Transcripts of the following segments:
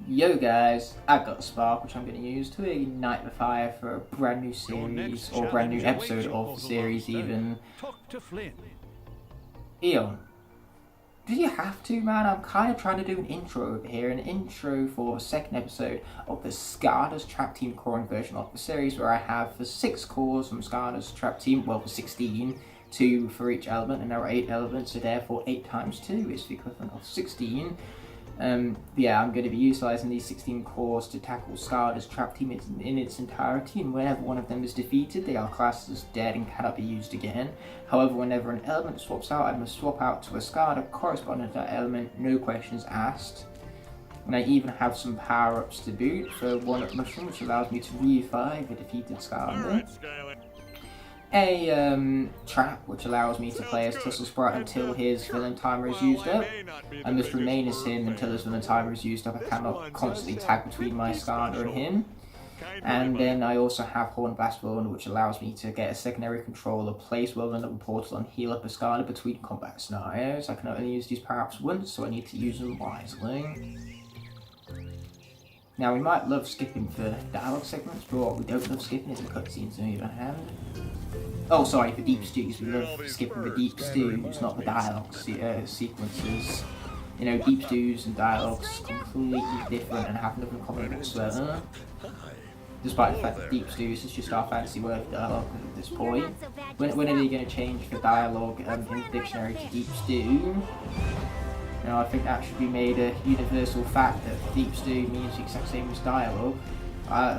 Yo guys, I've got a spark which I'm going to use to ignite the fire for a brand new series, or brand new episode of the series even. Talk to Flynn. Eon, do you have to, man? I'm kind of trying to do an intro over here, an intro for the second episode of the Skylanders Trap Team core Inversion of the series, where I have the 6 cores from Skylanders Trap Team, well, the 16, 2 for each element, and there are 8 elements, so therefore 8 times 2 is the equivalent of 16. Yeah, I'm going to be utilising these 16 cores to tackle Skylanders Trap Team in its entirety, and whenever one of them is defeated, they are classed as dead and cannot be used again. However, whenever an element swaps out, I must swap out to a Skylander corresponding to that element, no questions asked. And I even have some power-ups to boot for one-up mushroom, which allows me to revive a defeated Skylander. A trap which allows me to play as Tussle Sprite until his villain timer is used up. I must remain as him until his villain timer is used up. I cannot constantly tag between my Skylander and him. And then I also have Horn Blast Whirlwind, which allows me to get a secondary controller, place Whirlwind up a portal, and heal up a Skylander between combat scenarios. I can only use these power-ups once, so I need to use them wisely. Now, we might love skipping for dialogue segments, but what we don't love skipping is the cutscenes on the other hand. Oh, sorry, for deep stews. We love skipping the deep stews, not the dialogue sequences. You know, deep stews and dialogues completely different and have nothing in common whatsoever. Despite the fact that deep stews is just our fancy word for dialogue at this point. When are they going to change the dialogue in the dictionary to deep stew? You know, I think that should be made a universal fact that deep stew means the exact same as dialogue.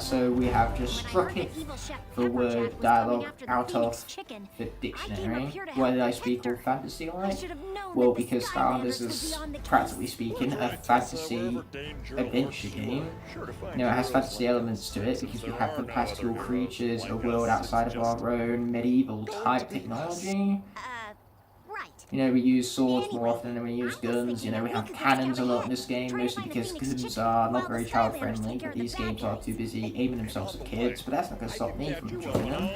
So we have just struck it, the word dialogue, out of the dictionary. Why did I speak all fantasy like? Well, because Skylanders is, practically speaking, a fantasy adventure game. You know, it has fantasy elements to it because we have fantastical creatures, a world outside of our own, medieval type technology. You know, we use swords more often than we use guns. You know, we have cannons a lot in this game, mostly because guns are not very child friendly, but these games are too busy aiming themselves at kids, but that's not going to stop me from enjoying them.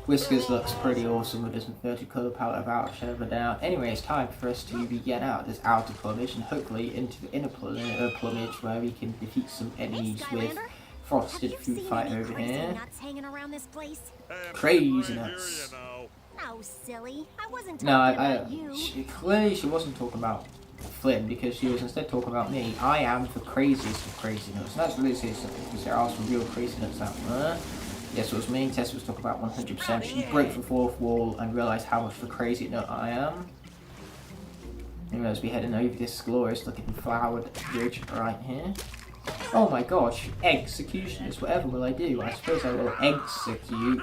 Whiskers looks pretty awesome with his 30 colour palette without a shadow of a doubt. Anyway, it's time for us to get out of this outer plumage and hopefully into the inner plumage where we can defeat some enemies with frosted food fight over here. Crazy nuts. No, silly. I wasn't talking about you. Clearly she wasn't talking about Flynn because she was instead talking about me. I am the craziest of crazy nuts. And that's really serious because there are some real crazy nuts out there. Yes, it was me. Tessa was talking about 100%. She broke the fourth wall and realised how much of a crazy nut I am. Anyway, as we heading over this glorious looking flowered bridge right here. Oh my gosh, executioners, whatever will I do? I suppose I will execute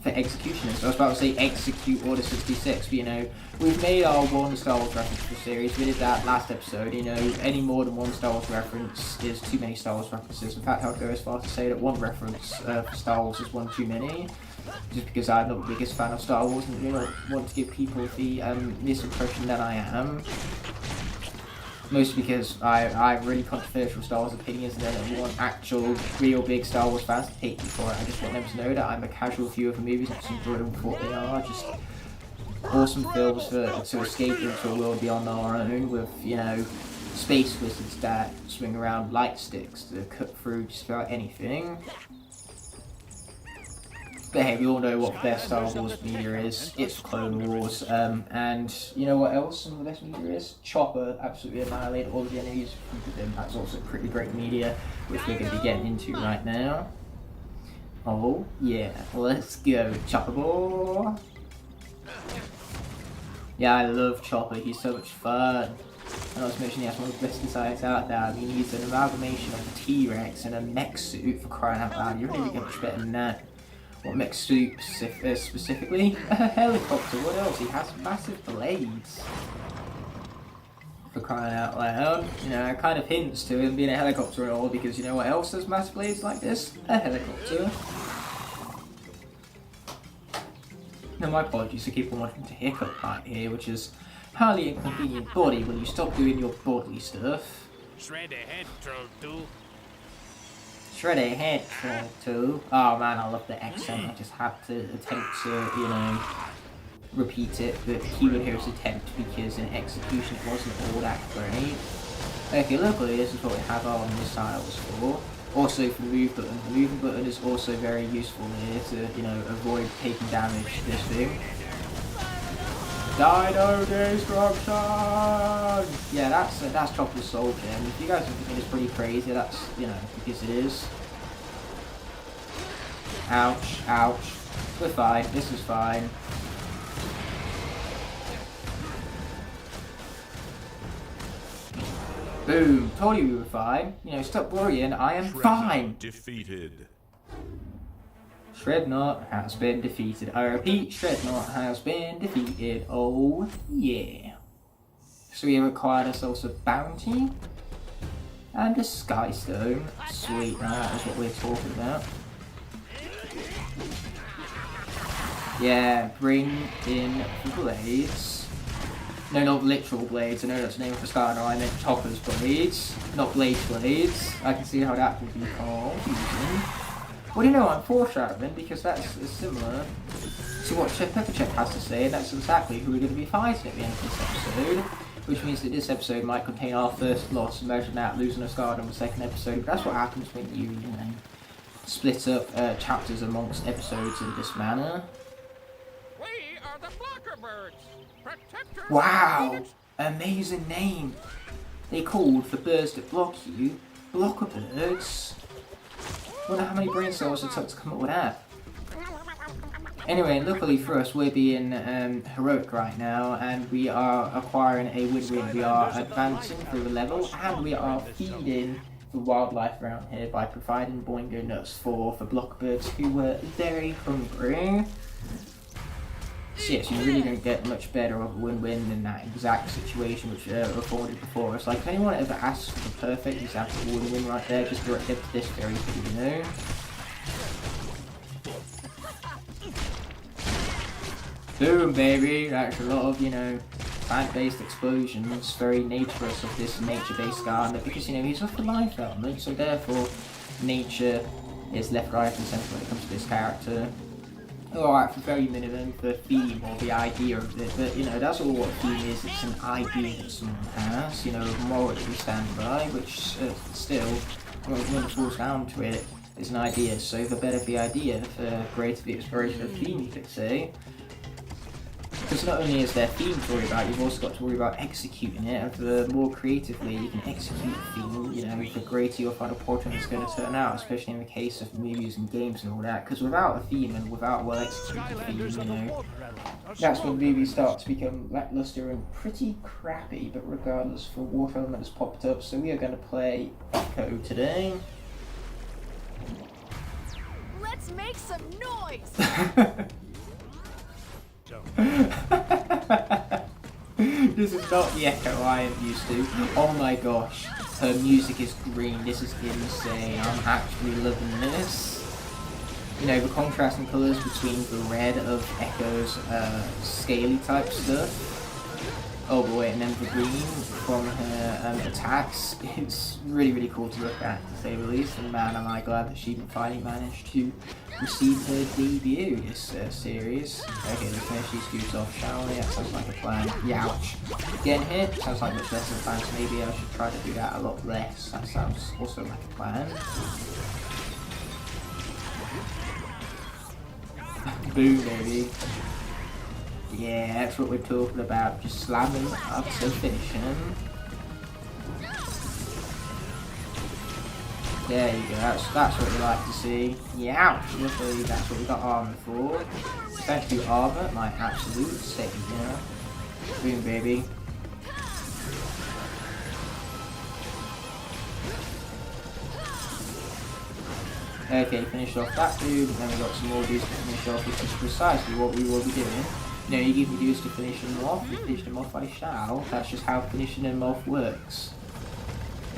for executioners. I was about to say execute Order 66, but you know, we've made our one Star Wars reference for the series. We did that last episode, you know, any more than one Star Wars reference is too many Star Wars references. In fact, I would go as far to say that one reference for Star Wars is one too many. Just because I'm not the biggest fan of Star Wars and really want to give people the misimpression that I am. Mostly because I have really controversial Star Wars opinions and I don't want actual, real big Star Wars fans to hate me for it. I just want them to know that I'm a casual viewer of the movies and just enjoy them for what they are. Just awesome films to escape into a world beyond our own with, you know, space wizards that swing around light sticks to cut through just about anything. But hey, we all know what the best Star Wars media is. It's Clone Wars. And you know what else some of the best media is? Chopper absolutely annihilated all of the enemies. That's also pretty great media, which we're going to be getting into right now. Oh, yeah. Let's go, Chopper boy. Yeah, I love Chopper. He's so much fun. And I was mentioning he has one of the best designs out there. I mean, he's an amalgamation of a T-Rex and a mech suit for crying out loud. You really get much better than that. What mech suit specifically? A helicopter, what else? He has massive blades. For crying out loud. You know, it kind of hints to him being a helicopter and all, because you know what else has massive blades like this? A helicopter. Now my apologies, I keep on wanting to hiccup right here, which is highly inconvenient body when you stop doing your bodily stuff. Shred ahead, troll too. Shred a head too. Oh man, I love the accent. I just have to attempt to, you know, repeat it, but Hero Hero's attempt because in execution it wasn't all that great. Okay, luckily this is what we have our missiles for. Also for the move button. The movement button is also very useful here to, you know, avoid taking damage to this thing. Dino Destruction! Yeah, that's Chopper's Soldier. And if you guys are thinking it's pretty crazy, that's, you know, because it is. Ouch, ouch. We're fine, this is fine. Boom, told you we were fine. You know, stop worrying, I am fine. Defeated. Shrednut has been defeated. I repeat, Shrednut has been defeated. Oh, yeah. So we have acquired ourselves a bounty and a Sky Stone. Sweet, that is what we're talking about. Yeah, bring in the blades. No, not literal blades. I know that's the name of the Skylander. I meant Chopper's blades, not blades. I can see how that would be confusing. Well, you know, I'm foreshadowing because that's similar to what Chef Pepperchef has to say, and that's exactly who we're going to be fighting at the end of this episode. Which means that this episode might contain our first loss, imagine that, losing a Skylander in the second episode. But that's what happens when you know, split up chapters amongst episodes in this manner. We are the Blocker Birds. Protectors. Wow! Amazing name! They called for birds that block you, blocker birds. Wonder how many brain cells it took to come up with that. Anyway, luckily for us, we're being heroic right now, and we are acquiring a win-win. We are advancing through the level, and we are feeding the wildlife around here by providing boingo nuts for blockbirds who were very hungry. So yes, you really don't get much better of a win-win than that exact situation which afforded before us. Like, if anyone ever asks for the perfect example of a win-win right there, just direct it to this very thing, you know? Boom, baby! That's a lot of, you know, plant-based explosions, very naturous of this nature-based Skylander, because, you know, he's off the life element, so therefore nature is left, right and centre when it comes to this character. Alright, for very minimum, for theme or the idea of it, but, you know, that's all what theme is. It's an idea that someone has, you know, a moral that we stand by, which still, when it falls down to it, is an idea. So the better the idea, the greater the inspiration of theme, you could say. Because not only is there theme to worry about, you've also got to worry about executing it, and the more creatively you can execute the theme, you know, the greater your final portrait is going to turn out, especially in the case of movies and games and all that. Because without a theme and without a well-executed theme, you know, that's when movies start to become lackluster and pretty crappy. But regardless, the water element has popped up, so we are going to play Echo today. Let's make some noise! This is not the Echo I am used to. Oh my gosh, her music is green. This is insane. I'm actually loving this. You know, the contrasting colours between the red of Echo's scaly type stuff. Oh boy, and then the green from her attacks. It's really, really cool to look at, to say the least. And man, am I glad that she finally managed to receive her debut this series. Okay, let's finish these dudes off, shall we? That sounds like a plan. Youch. Getting hit sounds like much less than a plan, so maybe I should try to do that a lot less. That sounds also like a plan. Boom, baby. Yeah, that's what we're talking about. Just slamming up to finishing them. There you go, that's what we like to see. Yeah, luckily that's what we got armor for. Thank you, armor, my absolute savior. Boom, baby. Okay, finished off that dude, and then we got some more dudes to finish off, which is precisely what we will be doing. You know, you give me dudes to finish them off, you finish them off I shall. That's just how finishing them off works.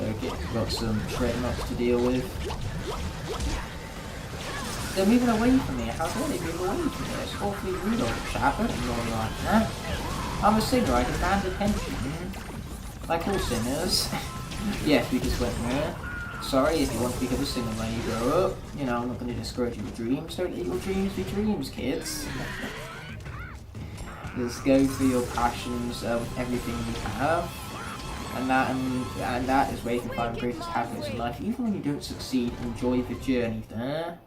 Okay, got some Shrednuts to deal with. They're moving away from me. How dare they move away from me? It's awfully rude of the chap. I don't normally like that. I'm a singer, I demand attention. Like all singers. Yes, we just went there. Sorry if you want to become a singer when you grow up. You know, I'm not going to discourage your dreams. Don't let your dreams be dreams, kids. Just go for your passions with everything you have. And that is where you can find the greatest happiness in life. Even when you don't succeed, enjoy the journey there.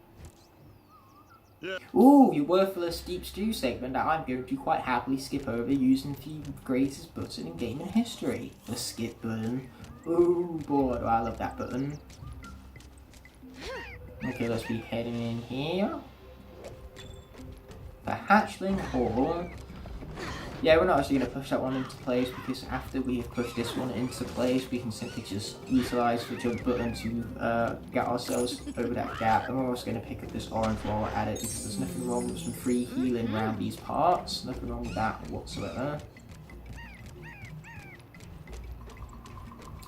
Ooh, your worthless deep stew segment that I'm going to quite happily skip over using the greatest button in gaming history. The skip button. Ooh boy, do I love that button. Okay, let's be heading in here. The hatchling hall. Yeah, we're not actually going to push that one into place because after we have pushed this one into place, we can simply just utilise the jump button to get ourselves over that gap. And we're also going to pick up this orange while we're at it because there's nothing wrong with some free healing around these parts. Nothing wrong with that whatsoever.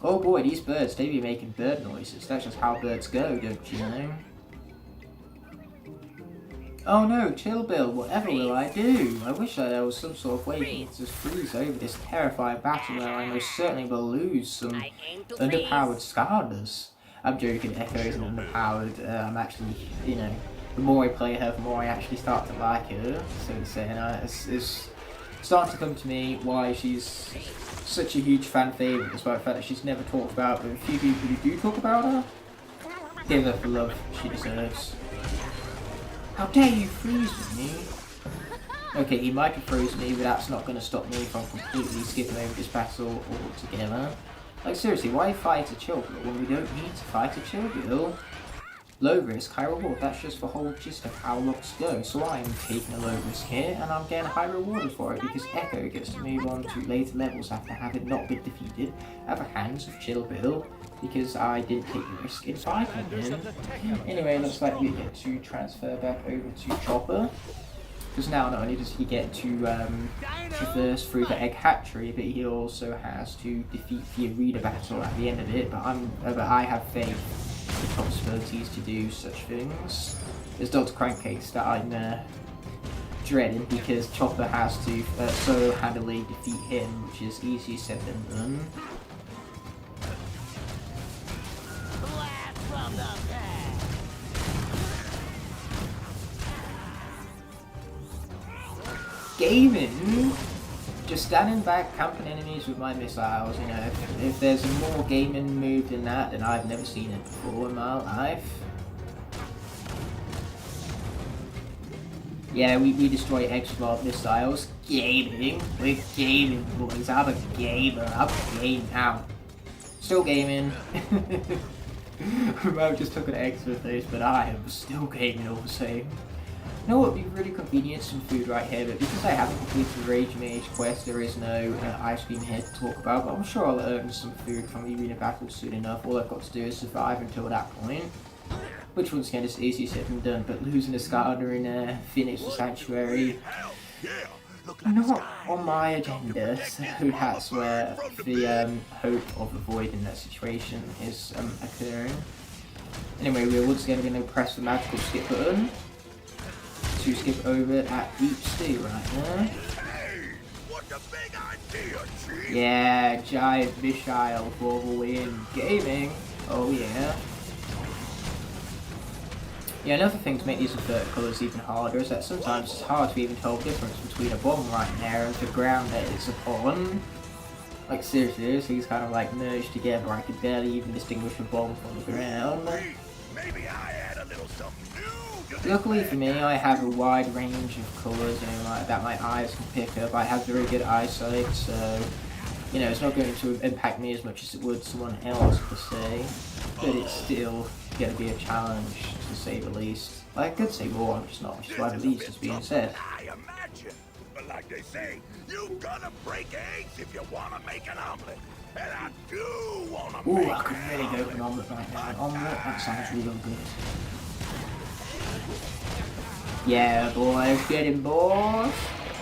Oh boy, these birds, they be making bird noises. That's just how birds go, don't you know? Oh no, chill Bill, whatever will I do? I wish there was some sort of way to just freeze over this terrifying battle where I most certainly will lose some underpowered Skylanders. I'm joking, Echo isn't underpowered. I'm actually, you know, the more I play her, the more I actually start to like her, so to say. And it's starting to come to me why she's such a huge fan favourite, despite the fact that she's never talked about, but a few people who do talk about her, give her the love she deserves. How dare you freeze with me? Okay, he might have frozen me, but that's not going to stop me from completely skipping over this battle altogether. Like seriously, why fight a chill Bill when we don't need to fight a chill Bill? Low risk, high reward, that's just the whole gist of how Locks go. So I'm taking a low risk here, and I'm getting high rewarded for it because Echo gets to move on to later levels after having not been defeated at the hands of Chill Bill. Because I didn't take the risk in fighting him. Anyway, looks like we get to transfer back over to Chopper. Because now not only does he get to traverse through the egg hatchery, but he also has to defeat the arena battle at the end of it. But I have faith in the possibilities to do such things. There's Dr. Crankcase that I'm dreading because Chopper has to so handily defeat him, which is easier said than done. Gaming? Just standing back, camping enemies with my missiles, you know, if there's a more gaming move than that, then I've never seen it before in my life. Yeah, we destroy extra missiles. Gaming? We're gaming, boys. I'm a gamer. I'm gaming now. Still gaming. I just took an extra face, but I am still gaming all the same. You know what would be really convenient? Some food right here, but because I haven't completed the Rage Mage quest, there is no ice cream here to talk about, but I'm sure I'll earn some food from the arena battle soon enough. All I've got to do is survive until that point. Which once again is easier said than done, but losing a Skylander in Phoenix Sanctuary, not on my agenda, so that's where the hope of avoiding that situation is occurring. Anyway, we're once again going to press the magical skip button to skip over at Deep Stew right there. Yeah, giant missile for the win. Gaming. Oh yeah. Yeah, another thing to make these invert colours even harder is that sometimes it's hard to even tell the difference between a bomb right there and the ground that it's upon. Like seriously, those things kind of like merged together. I could barely even distinguish a bomb from the ground. Maybe I add a little something new. Luckily for me, I have a wide range of colours, you know, like, that my eyes can pick up. I have very good eyesight, so you know it's not going to impact me as much as it would someone else per se. But it's still going to be a challenge, to say the least. I could say more, I'm just not, which is why the least is being said. I imagine. But like they say, you gotta break eggs if you wanna make an omelet. And I do wanna make Ooh, I could really go for an omelet right now. An omelet, that sounds real good. Yeah, boys, get him, boys.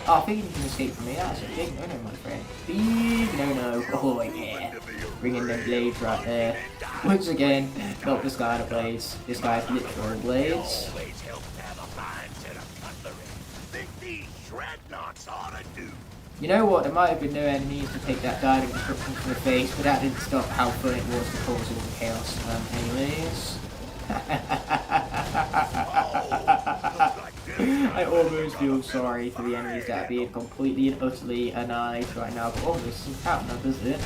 Oh, I think you can escape from me. That's a big no-no, my friend. Big no-no. Oh, yeah. Bringing them blades right there. Once again, not this guy to blades. This guy's literal blades. always help to have a fine set of cutlery. Think these dreadnoughts ought to do. You know what? There might have been no enemies to take that diving destruction to the face, but that didn't stop how fun it was to cause all the chaos. Anyways. I almost feel sorry for the enemies that are being completely and utterly annihilated right now, but this isn't out now, does it?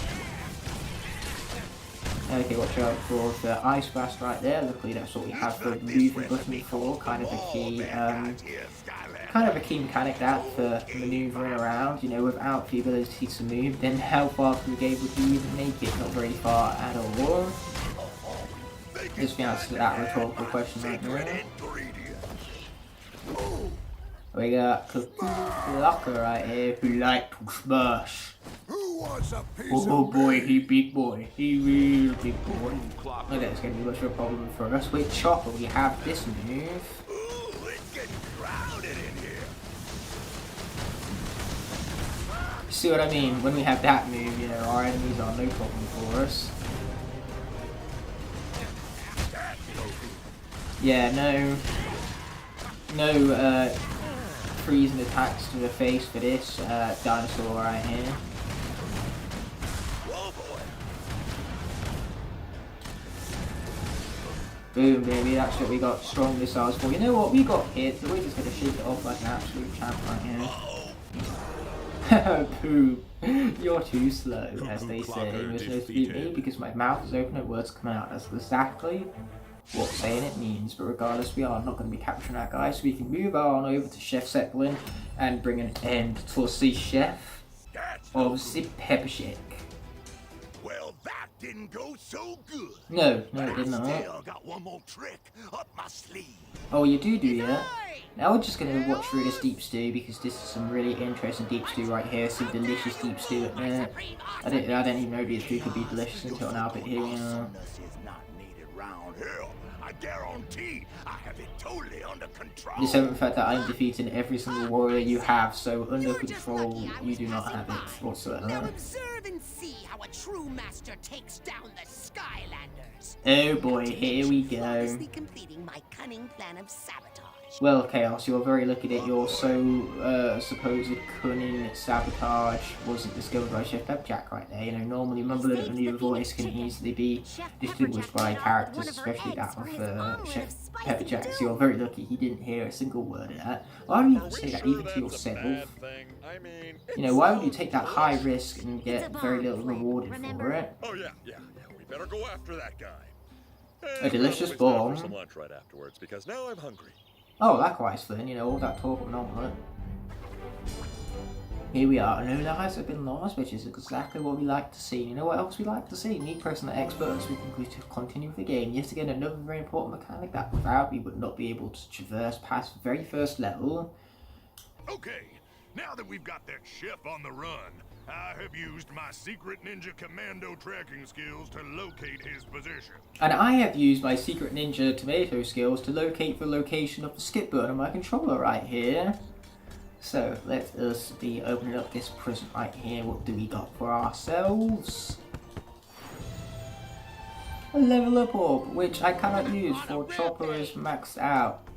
Okay, watch out for the ice blast right there. Luckily, that's what we have the movement button for. Kind of a key mechanic that for maneuvering around. You know, without the ability to move, then how far through the game would you even make it? Not very far at all. Just the answer to that rhetorical question right now. We got Locke right here who like to smash. Oh boy, he big boy. He real big boy. I think it's going to be much of a problem for us. With Chopper, we have this move. See what I mean? When we have that move, you know, our enemies are no problem for us. Yeah, no freezing attacks to the face for this dinosaur right here. Boom, baby, that's what we got strong missiles for. You know what, we got hit, so we're just going to shake it off like an absolute champ right here. Pooh, you're too slow, as they say. There's no speed me because my mouth is open and words come out. That's exactly what saying it means, but regardless, we are not going to be capturing that guy, so we can move on over to Chef Zeppelin and bring an end to the chef of the pepper shake. Well, that didn't go so good. No, it did not. Still got one more trick up my sleeve. Oh, you do, ya? Now we're just going to watch through this deep stew because this is some really interesting deep stew right here. Some delicious deep stew at there. I didn't even know deep stew could be delicious until now, but here we are. I guarantee I have it totally under control. Just the fact that I'm defeating every single warrior you have, so under control you do not have it whatsoever. Now observe and see how a true master takes down the Skylanders. Oh boy, here we go. Flawlessly completing my cunning plan of sabotage. Well, Chaos, you're very lucky that your supposed cunning sabotage wasn't discovered by Chef Pepperjack right there. You know, normally mumbling under your voice can easily be distinguished by characters, especially that of Chef Pepperjack. So you're very lucky he didn't hear a single word of that. Why would you even say that, even to yourself? You know, why would you take that high risk and get very little rewarded for it? Oh yeah, we better go after that guy. A delicious bomb. Some lunch right afterwards because now I'm hungry. Oh, likewise, Flynn, you know, all that talk of an omelette. Here we are, no lies have been lost, which is exactly what we like to see. You know what else we like to see? Me personal experts, we can continue with the game. Yet again, another very important mechanic that without we would not be able to traverse past the very first level. Okay, now that we've got that chef on the run, I have used my secret ninja commando tracking skills to locate his position. And I have used my secret ninja tomato skills to locate the location of the skip button on my controller right here. So let us be opening up this prison right here. What do we got for ourselves? A level up orb, which I cannot use for Chopper is maxed out.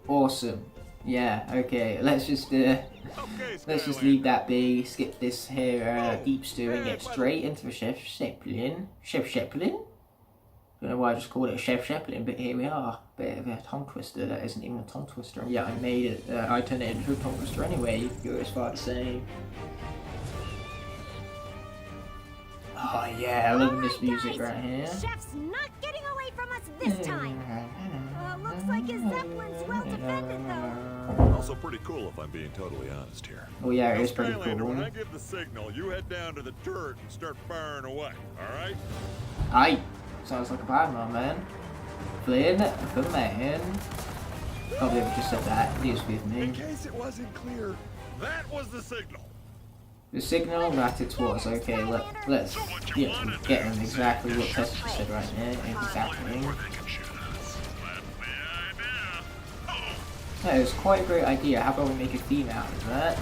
Awesome. Yeah, okay, let's just leave that be, skip this here deep stew and get straight into the Chef Zeppelin. Chef Zeppelin? Don't know why I just called it a Chef Zeppelin, but here we are. Bit of a tongue twister that isn't even a tongue twister. Yeah, I made it, I turned it into a tongue twister anyway, if you go as far to say. Oh yeah, I love this music right here. Chef's not getting away from us this time. Looks like his Zeppelin's well defended though. Also pretty cool if I'm being totally honest here. Oh yeah, it is pretty Skylander, cool. when I give the signal, you head down to the turret and start firing away, alright? Aye. Sounds like a plan, my man. Flynn, the man. Can't believe I just said that. He's with me. In case it wasn't clear, that was the signal. The signal that it was. Okay, let's get him exactly what Tessa said right there. Exactly. That is quite a great idea. How about we make a theme out of that?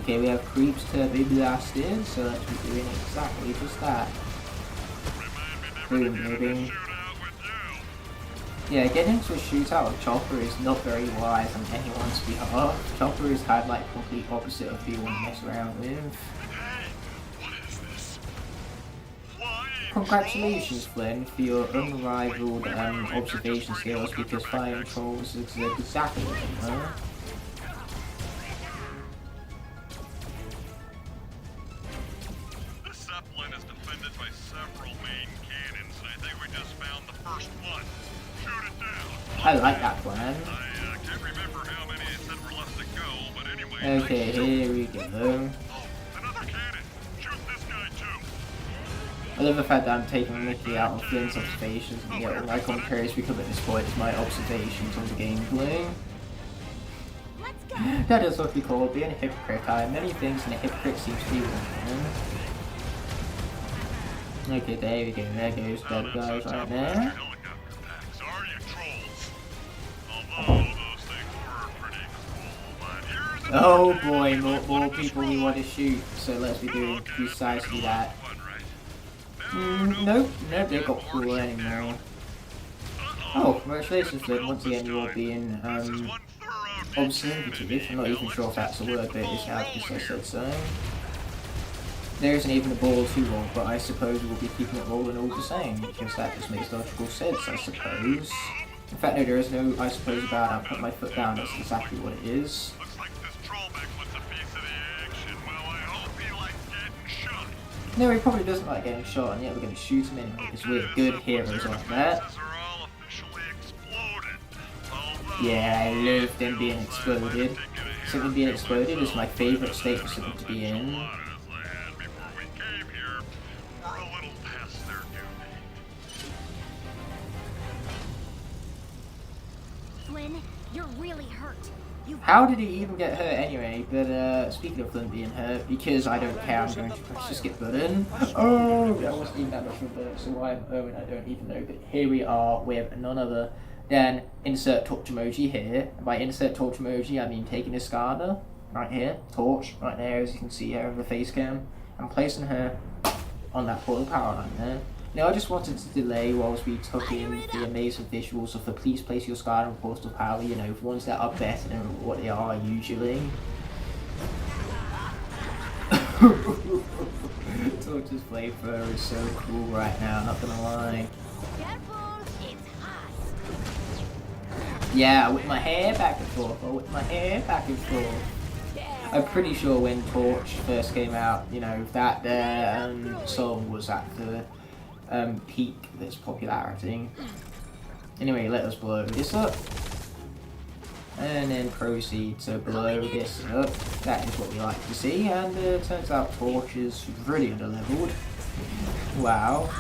Okay, we have creeps to be blasted, so let's be doing exactly just that. Boom, baby. Yeah, getting into a shootout with Chopper is not very wise on anyone's behalf. Chopper is kind of like complete opposite of who you want to mess around with. Congratulations, Flynn, for your unrivaled observation skills, because fire trolls is exactly what you know. The Zeppelin is defended by several main cannons, and I think we just found the first one. Shoot it down. I like that plan. I can't remember how many it said were left to go, but anyway. Okay, here we go. Oh, another cannon. Shoot this guy too. I love the fact that I'm taking Mickey out on Flynn's observations, and yet all my commentaries become at this point is my observations on the gameplay. Let's go. That is what we call being a hypocrite. I am many things, and a hypocrite seems to be one. Okay, there we go. There goes dead guys right there. Helicopter packs, are you trolls? Although those things were pretty cool, but here's another Oh cannon boy, you more might wanna people we destroy. want to shoot, so let's be doing precisely that. Fun, right? Nope, they got cool anymore. Oh, congratulations, Flynn. Once again, you're being observative. I'm not even sure if that's a word, but it's out because I said so. There isn't even a ball to roll, but I suppose we'll be keeping it rolling all the same, because that just makes logical sense, I suppose. In fact, no, there is no I suppose about it. I'll put my foot down, that's exactly what it is. Looks like this trollback wants a piece of the action. Well, I hope he likes getting shot. No, he probably doesn't like getting shot, and yet we're going to shoot him anyway, because we're good heroes like that. Bases are all officially exploded. Although, Yeah, I love them being exploded. Something being exploded is my favourite state for something to be in. a lot of this land before we came here. We're a little past their due date. Flynn, you're really hurt. You How did he even get hurt anyway? But speaking of Flynn being hurt, because I don't care, I'm going to press the skip button. Oh, that wasn't even that much of a so why I'm Owen, I don't even know. But here we are with none other than insert torch emoji here. And by insert torch emoji, I mean taking a Skylander right here, torch right there, as you can see here over the face cam, and placing her on that portal power line there. Now I just wanted to delay whilst we took in the amazing visuals of the please place your Skylander on portal power, you know, for ones that are better than what they are usually. Torch's flavor is so cool right now, not gonna lie. careful, it's hot. Yeah, I whip my hair back and forth, I whip my hair back and forth. I'm pretty sure when Torch first came out, you know, that song was at the peak of its popularity. Anyway, let us blow this up. And then proceed to blow this up. That is what we like to see, and turns out Torch is really underleveled. Wow.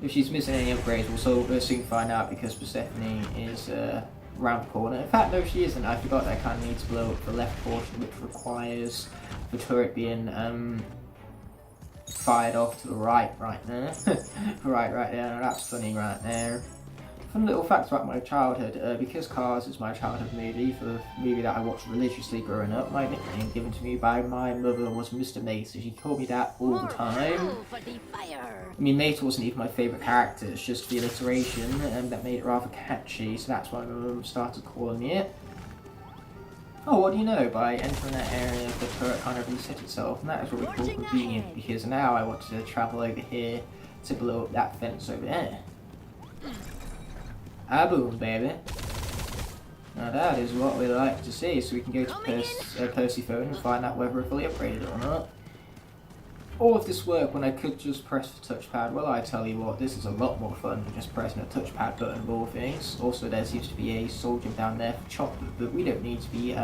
If she's missing any upgrades, we'll soon find out, because Persephone is around the corner. In fact, no, she isn't. I forgot that I kind of need to blow up the left portion, which requires the turret being fired off to the right there. right there. Now, that's funny right there. Fun little facts about my childhood. Because Cars is my childhood movie, the movie that I watched religiously growing up, my nickname given to me by my mother was Mr. Mace. She called me that all the time. I mean, Mate wasn't even my favourite character, it's just the alliteration that made it rather catchy, so that's why my mum started calling me it. Oh, what do you know? By entering that area, the turret kind of reset itself, and that is what we call convenient, because now I want to travel over here to blow up that fence over there. Ah, boom, baby. Now that is what we like to see, so we can go to Persephone and find out whether we're fully upgraded or not. All of this work when I could just press the touchpad. Well, I tell you what, this is a lot more fun than just pressing a touchpad button of all things. Also, there seems to be a soldier down there for chocolate, but we don't need to be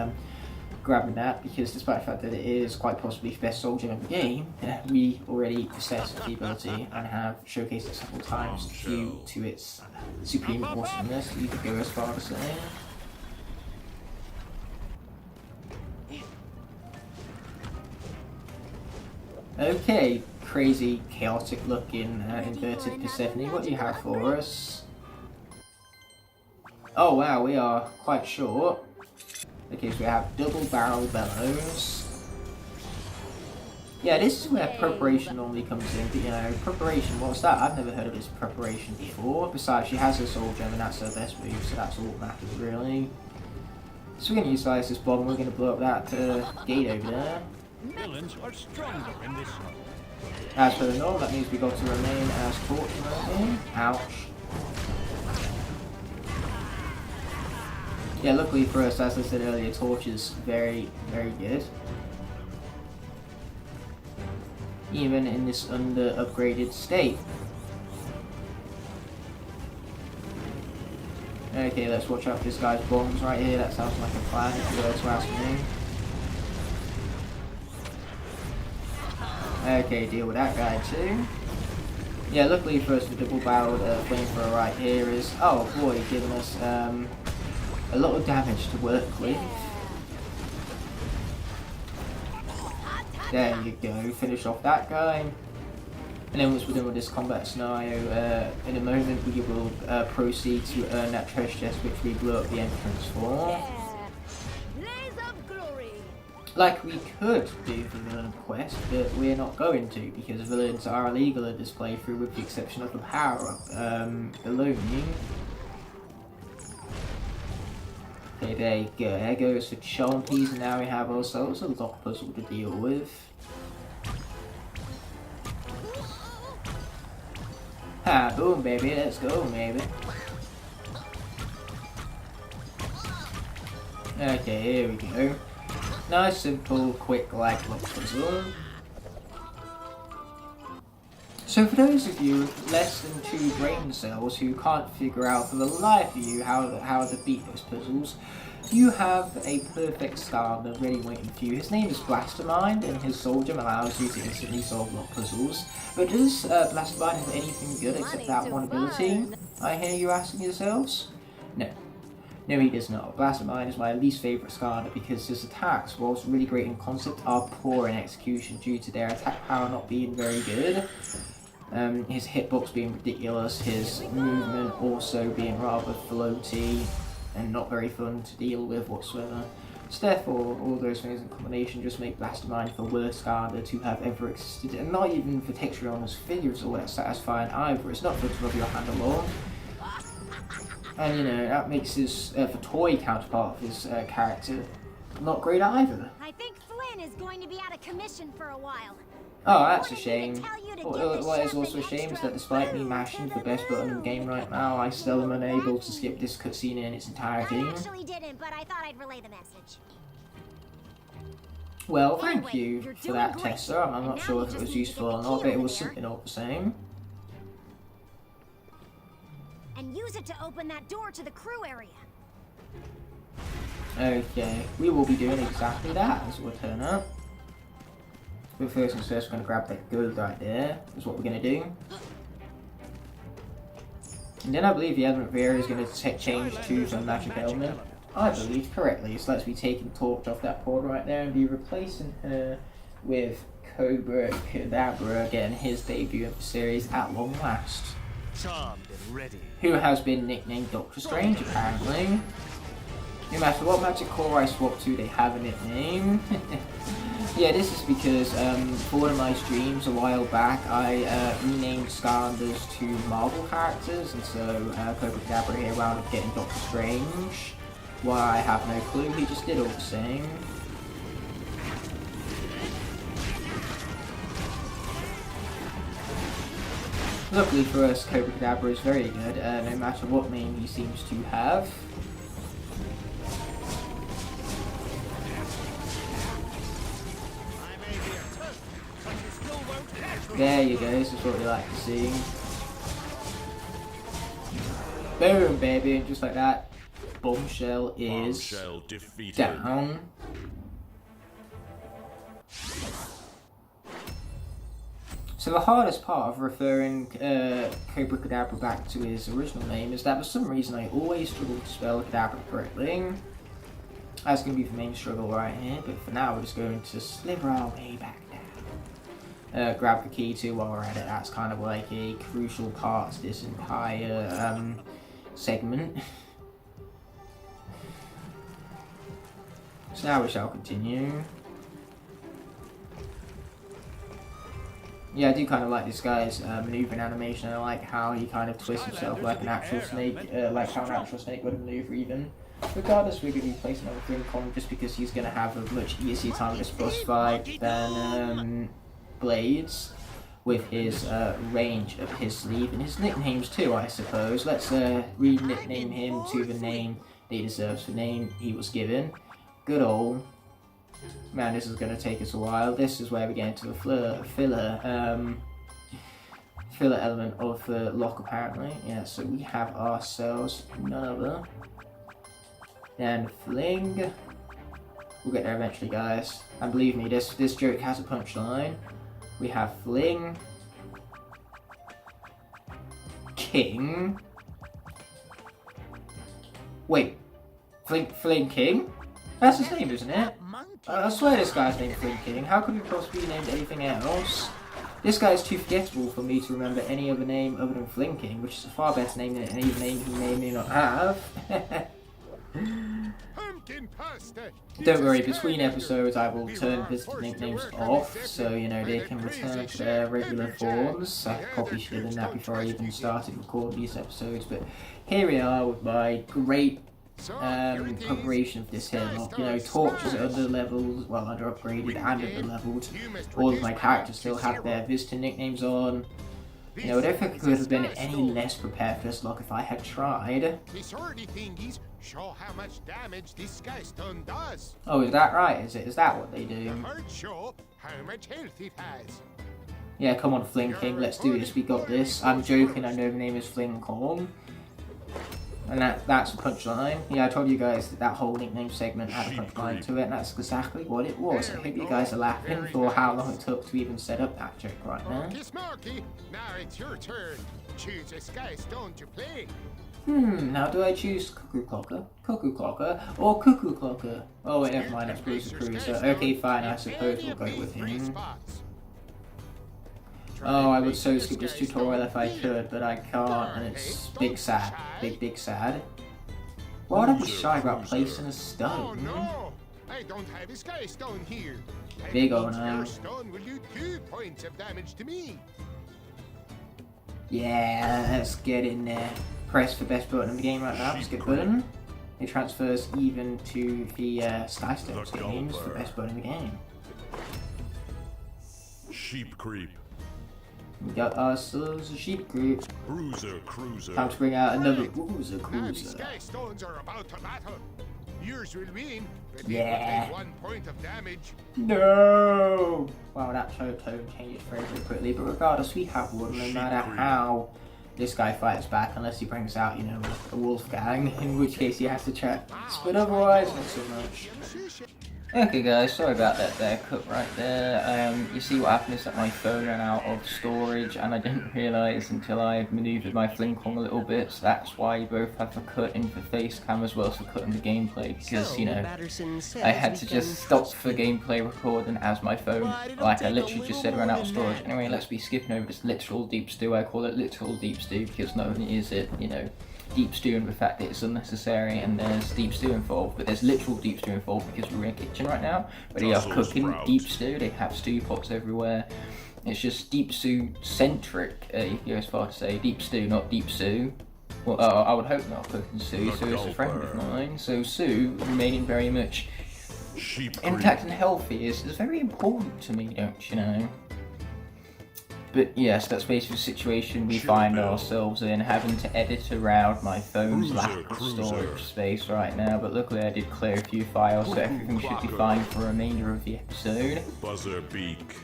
grabbing that, because despite the fact that it is quite possibly the best soldier in the game, we already possess the ability and have showcased it several times due to its supreme awesomeness. You could go as far as saying. Okay, crazy, chaotic looking inverted Persephone, what do you have for us? Oh wow, we are quite short. Okay, so we have double barrel bellows. Yeah, this is where preparation normally comes in, but you know, preparation, what's that? I've never heard of this preparation before. Besides, she has her soul gem and that's her best move, so that's all that matters really. So we're going to utilize this bomb, we're going to blow up that gate over there. Villains are stronger in this zone. As per the norm, that means we got to remain as torch mode. Ouch. Yeah, luckily for us, as I said earlier, torch is very, very good. Even in this under-upgraded state. Okay, let's watch out for this guy's bombs right here. That sounds like a plan if you were to ask me. Okay, deal with that guy too. Yeah, luckily for us, the double-barreled flamethrower right here is, oh boy, giving us a lot of damage to work with. There you go, finish off that guy. And then once we're done with this combat scenario, in a moment we will proceed to earn that treasure chest which we blew up the entrance for. Like we could do the villain quest, but we're not going to because villains are illegal in this playthrough with the exception of the power-up below me. Okay, there you go. There goes for Chompies, and now we have ourselves a Locke puzzle to deal with. Ha, boom baby, let's go maybe. Okay, here we go. Nice, simple, quick, like Locke puzzle. So for those of you with less than 2 brain cells who can't figure out for the life of you how to beat those puzzles, you have a perfect starter ready waiting for you. His name is Blastermind, and his Soldium allows you to instantly solve Locke puzzles. But does Blastermind have anything good except that one ability? I hear you asking yourselves? No. No, he does not. Blastermind is my least favourite Skarner because his attacks, whilst really great in concept, are poor in execution due to their attack power not being very good. His hitbox being ridiculous, his movement also being rather floaty and not very fun to deal with whatsoever. So therefore, all those things in combination just make Blastermind the worst Skarner to have ever existed, and not even for texture on his figures all that satisfying either. It's not fun to rub your hand along. And you know, that makes his, the toy counterpart of his character not great either. I think Flynn is going to be out of commission for a while. Oh, that's a shame. What is also a shame is that despite me mashing the best button in the game right now, I still am unable to skip this cutscene in its entirety. I actually didn't, but I thought I'd relay the message. Well, thank you for that, Tessa. I'm not sure if it was useful or not, but it was something all the same. And use it to open that door to the crew area. Okay, we will be doing exactly that as we'll turn up. But first things first, we're going to grab that gold right there, is what we're going to do. And then I believe the element there is going to change to some magic element. I believe correctly, so let's be taking Torch off that board right there and be replacing her with Cobra Cadabra, getting his debut of the series at long last. Charmed and ready. Who has been nicknamed Doctor Strange, apparently. No matter what magic core I swap to, they have a nickname. Yeah, this is because for one of my streams a while back, I renamed Skylanders to Marvel characters, and so Cobra Cadabra here wound up getting Doctor Strange. Why, I have no clue, he just did all the same. Luckily for us, Cobra Cadabra is very good, no matter what name he seems to have. There you go, this is what we like to see. Boom, baby, and just like that, Bombshell is down. So the hardest part of referring Cobra Cadabra back to his original name is that for some reason I always struggle to spell Cadabra correctly. That's going to be the main struggle right here, but for now we're just going to sliver our way back down. Grab the key too while we're at it. That's kind of like a crucial part to this entire segment. So now we shall continue. Yeah, I do kind of like this guy's maneuvering animation. I like how he kind of twists himself like an actual snake, like how an actual snake would maneuver even. Regardless, we're going to be placing another green column just because he's going to have a much easier time with this boss fight than Blades. with his range up his sleeve and his nicknames too, I suppose. Let's re-nickname him to the name that he deserves, the name he was given. Good old... Man, this is going to take us a while. This is where we get into the filler element of the Locke, apparently. Yeah, so we have ourselves none other than Fling. We'll get there eventually, guys. And believe me, this joke has a punchline. We have Fling, King. Wait, Fling King? That's his name, isn't it? I swear this guy's named Fling King. How could he possibly be named anything else? This guy is too forgettable for me to remember any other name other than Fling King, which is a far better name than any name he may or may not have. Don't worry, between episodes I will turn visitor nicknames off, so you know they can return to their regular forms. I probably should have done that before I even started recording these episodes, but here we are with my great preparation for this here. You know, torches at other levels, well, under upgraded and under leveled. All of my characters still have their visitor nicknames on. You know, I don't think I could have been any less prepared for this Locke if I had tried. Show how much damage this Skystone does. Oh, is that right? Is that what they do? The heart show how much health it has. Yeah, come on, Fling King, let's do this. We got this. I'm joking. I know the name is Fling Kong. And that's a punchline. Yeah, I told you guys that whole nickname segment had a punchline to it, and that's exactly what it was. I hope you guys are laughing for how long it took to even set up that joke right now. Smoky, now it's your turn. Choose a Skystone to play. Now do I choose Cuckoo Clocker, or Cuckoo Clocker? Oh wait, never mind, that's Bruiser Cruiser. Okay, fine, I suppose we'll go with him. Oh, I would so skip this tutorial if I could, but I can't, and it's big sad. Big sad. Why would I be shy about placing a stone? No, I don't have a Skystone here. Big oh no. Your stone will do 2 points of damage to me. Yeah, let's get in there. Press the best button in the game right now, skip button. It transfers even to the Skylanders games, the best button in the game. Sheep creep. We got ourselves a sheep creep. Bruiser cruiser. Time to bring out another Bruiser Now Cruiser. the Skystones are about to battle. Yours will win, but Yeah. it will take 1 point of damage. No! Wow, that show tone changes very quickly, but regardless, we have one no matter how this guy fights back, unless he brings out, you know, a wolf gang, in which case he has to chat. But otherwise, not so much. Okay guys, sorry about that there, cut right there. You see what happened is that my phone ran out of storage and I didn't realise until I manoeuvred my Fling Kong a little bit, so that's why you both have a cut in the face cam as well as a cut in the gameplay, because, you know, I had to just stop the gameplay recording as my phone, like I literally just said, ran out of storage. Anyway, let's be skipping over this literal deep stew. I call it literal deep stew because not only is it, you know, deep stew in the fact that it's unnecessary and there's deep stew involved, but there's literal deep stew involved because we're in a kitchen right now where they are cooking deep stew. They have stew pots everywhere. It's just deep stew centric, if you go as far to say deep stew, not deep Sue. Well, I would hope not cooking Sue. Sue is a friend of mine, so Sue remaining very much intact and healthy is very important to me, don't you know? But yes, that's basically the situation we find ourselves in, having to edit around my phone's lack of storage space right now. But luckily I did clear a few files, so everything should be fine for the remainder of the episode. Buzzer beak.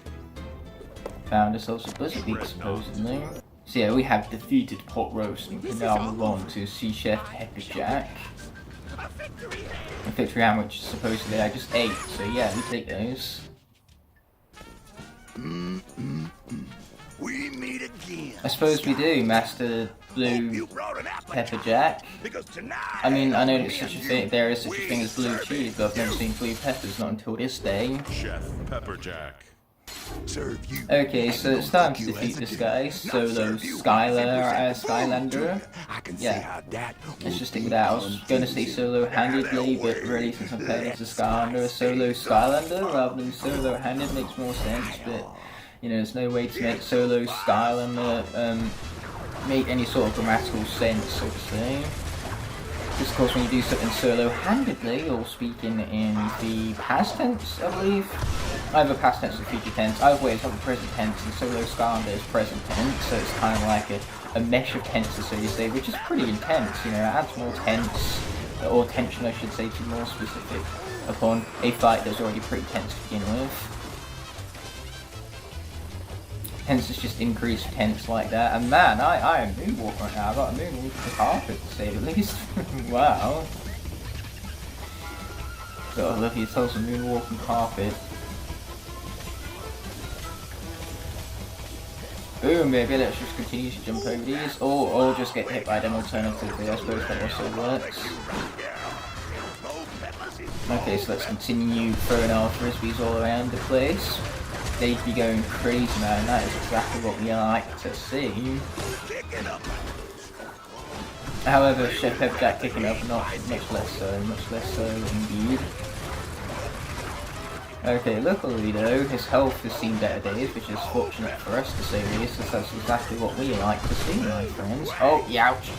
Found ourselves a buzzer beak, supposedly. So yeah, we have defeated Pot Roast and can now move on to Sea Chef Pepperjack. A victory ham, which supposedly I just ate, so yeah, we take those. We meet again. I suppose we do, Master Blue Pepperjack. I mean, I know there's such a thing, there is such a thing as blue cheese, but I've never seen blue peppers, not until this day. Chef Pepperjack. Okay, so it's time to defeat this guy, Solo Skylander. Yeah, let's just stick with that. I was going to say solo-handedly, but really since I'm playing as a Skylander, Solo Skylander rather than solo-handed makes more sense, but you know, there's no way to make Solo Skylander make any sort of grammatical sense, so to say. Because of course when you do something solo-handedly, or speaking in the past tense, I believe, either past tense or future tense. Either way, it's not the present tense, and Solo Skylanders present tense, so it's kind of like a mesh of tenses, so you say, which is pretty intense, you know, it adds more tense, or tension I should say, to be more specific, upon a fight that's already pretty tense to begin with. Hence it's just increased tense like that, and man, I am moonwalking right now. I got a moonwalking carpet to say the least. Wow. Gotta love yourself some moonwalking carpet. Boom, baby, let's just continue to jump over these, or just get hit by them alternatively. I suppose that also works. Okay, so let's continue throwing our frisbees all around the place. They'd be going crazy, man, and that is exactly what we like to see. However, Chef Pepperjack kicking up, not much less so indeed. Okay, luckily though, his health has seen better days, which is fortunate for us to say the least, because that's exactly what we like to see, my friends. Oh, youch!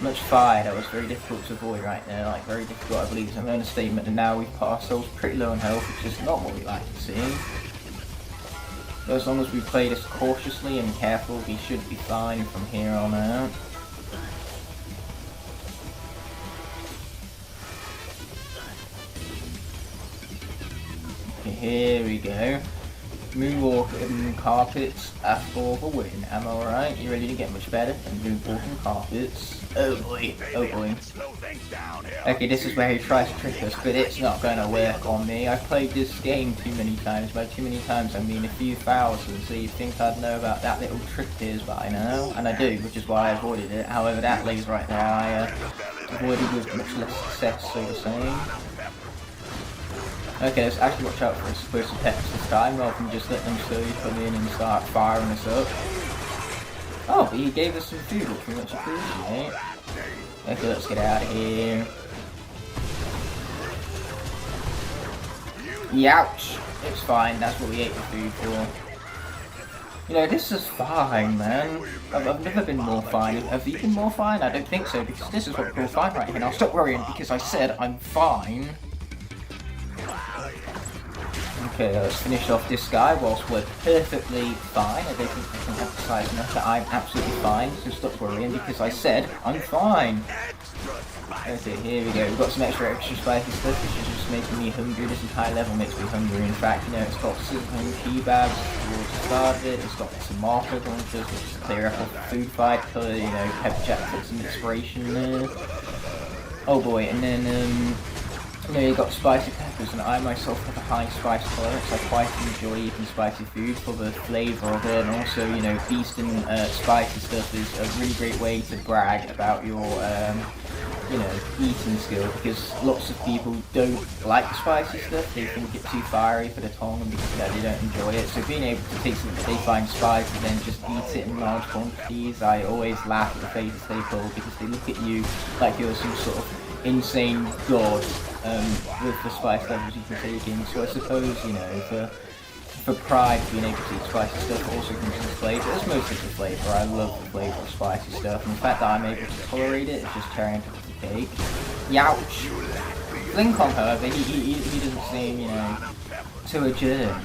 Much fire, that was very difficult to avoid right there, like very difficult, I believe is an understatement, and now we've put ourselves pretty low on health, which is not what we like to see. But as long as we play this cautiously and careful, we should be fine from here on out. Okay, here we go. Moonwalking carpets for the win. Am I right? You ready to get much better than moonwalking carpets? Oh boy, oh boy. Okay, this is where he tries to trick us, but it's not going to work on me. I've played this game too many times. By too many times, I mean a few thousand, so you'd think I'd know about that little trick of his by now. And I do, which is why I avoided it. However, that lays right there. I avoided with much less success, so to say. Okay, let's actually watch out for explosive peppers this time, rather than just let them slowly come in and start firing us up. Oh, but he gave us some food, which we much appreciate. Okay, let's get out of here. Youch! It's fine, that's what we ate the food for. You know, this is fine, man. I've never been more fine. Have you been more fine? I don't think so, because this is what we call fine right here. Now stop worrying, because I said I'm fine. Okay, let's finish off this guy whilst we're perfectly fine. I don't think I can emphasize enough that I'm absolutely fine, so stop worrying because I said I'm fine. Okay, here we go. We've got some extra spicy stuff, which is just making me hungry. This entire level makes me hungry. In fact, you know, it's got sizzling kebabs towards the start of it. It's got some marker launchers, which is clear up of the food fight, because, you know, Pepperjack put some inspiration there. Oh boy, and then, you know, you've got spicy peppers, and I myself have a high spice tolerance. I quite enjoy eating spicy food for the flavour of it, and also, you know, feasting spicy stuff is a really great way to brag about your, you know, eating skill, because lots of people don't like the spicy stuff. They think it's too fiery for the tongue, and because of that they don't enjoy it. So being able to take something that they find spicy and then just eat it in large quantities, I always laugh at the faces they pull, because they look at you like you're some sort of insane god with the spice levels you can take in. So I suppose, you know, for pride, being able to eat spicy stuff also comes into flavour. It's mostly the flavour. I love the flavour of spicy stuff, and the fact that I'm able to tolerate it is just cherry on top of the cake. Youch! Lincoln, however, he doesn't seem, you know, too adjourned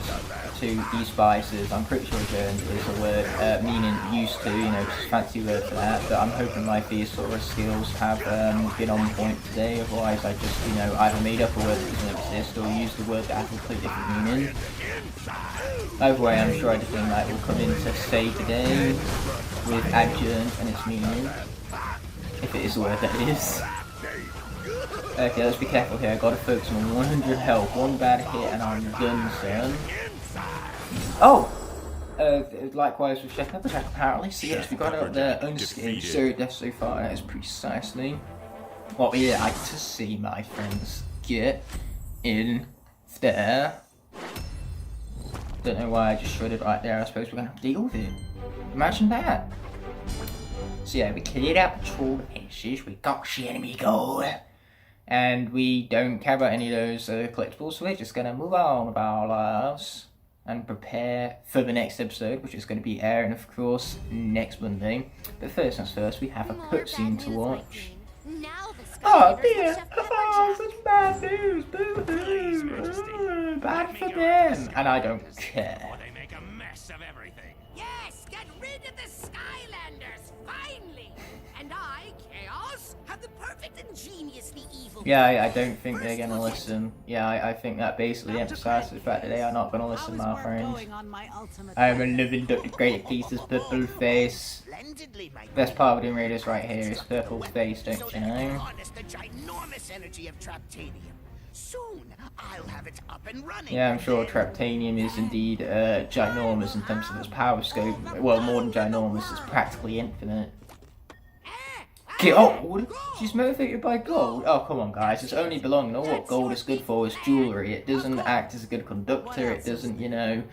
to these spices. I'm pretty sure adjourned is a word meaning used to, you know, just a fancy word for that, but I'm hoping my thesaurus skills have been on point today. Otherwise I just, you know, either made up a word that doesn't exist or used a word that has a completely different meaning. Either way, I'm sure anything that will come into say today with adjourned and its meaning, if it is a word that is. Okay, let's be careful here. I gotta focus on 100 health. One bad hit and I'm done, son. Oh! Likewise with Chef Pepperjack, apparently. So yes, we got out there unscathed. 0 deaths so far. That is precisely what we like to see, my friends. Get in there. Don't know why I just shredded right there. I suppose we're gonna have to deal with it. Imagine that. So yeah, we cleared out patrol aces. We got the enemy goal. And we don't care about any of those collectibles, so we're just going to move on with our lives and prepare for the next episode, which is going to be airing, of course, next Monday. But first things first, we have a cutscene to watch. Now the Oh Skylanders dear! Chef Oh, Pepperjack. such bad news! Boo-hoo! bad for them, and I don't care. Or they make a mess of everything. Yes, get rid of the Skylanders, finally! And I, Chaos, have the perfect ingeniously evil... Yeah, I don't think they're gonna listen. Yeah, I think that basically emphasizes the fact that they are not gonna listen, my friends. I am a living great piece's purple face. Splendidly, my Best part of Doom Raiders right here is purple face, don't you know? harness the ginormous energy of Traptanium. Soon, I'll have it up and running. Yeah, I'm sure Traptanium is indeed ginormous in terms of its power scope. Well, more than ginormous, it's practically infinite. Gold? She's motivated by gold? Oh, come on, guys. It's only belonging. All what gold is good for is jewellery. It doesn't act as a good conductor. It doesn't, you know...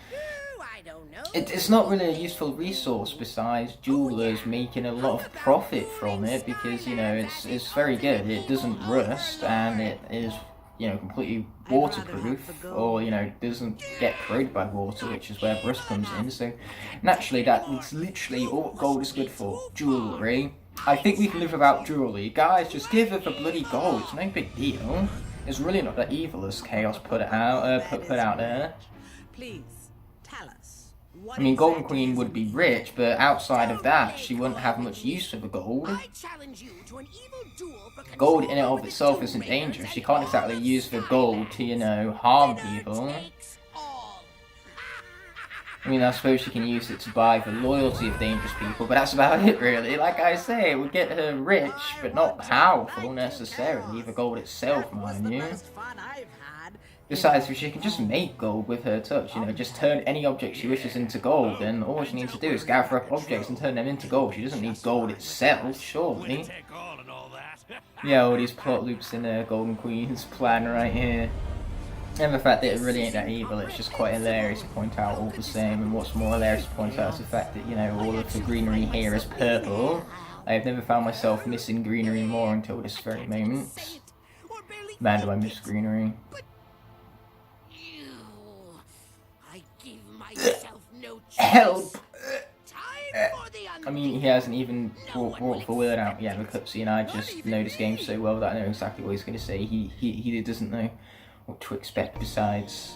I don't know. It's not really a useful resource besides jewelers making a lot of profit from it because, you know, it's very good. It doesn't rust and it is, you know, completely waterproof or, you know, doesn't get corroded by water, which is where rust comes in. So, naturally, that's literally all what gold is good for. Jewellery. I think we can live without jewellery. Guys, just give her the bloody gold. It's no big deal. It's really not that evil as Chaos put out there. Please, tell us. I mean, Golden Queen would be rich, but outside of that, she wouldn't have much use for the gold. I challenge you to an evil duel for Gold in and of itself isn't dangerous. She can't exactly use the gold to, you know, harm people. I mean, I suppose she can use it to buy the loyalty of dangerous people, but that's about it, really. Like I say, it would get her rich, but not powerful, necessarily. The gold itself, mind you. Besides, she can just make gold with her touch, you know, just turn any object she wishes into gold, and all she needs to do is gather up objects and turn them into gold. She doesn't need gold itself, surely. Yeah, all these plot loops in Golden Queen's plan right here. And the fact that it really ain't that evil, it's just quite hilarious to point out all the same. And what's more hilarious to point out is the fact that, you know, all of the greenery here is purple. I have never found myself missing greenery more until this very moment. Man, do I miss greenery. I give myself no choice. Help! Time for the I mean, he hasn't even brought the word out yet in the cutscene. I just know this game so well that I know exactly what he's going to say. He doesn't know what to expect besides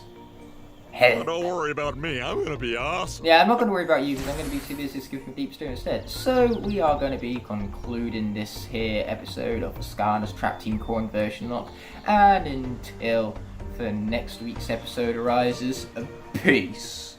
help. Don't worry about me, I'm gonna be awesome. Yeah, I'm not going to worry about you because I'm going to be too busy skipping deep stew instead. So we are going to be concluding this here episode of the Skylanders Trap Team Core Inversion Locke. And until the next week's episode arises, peace.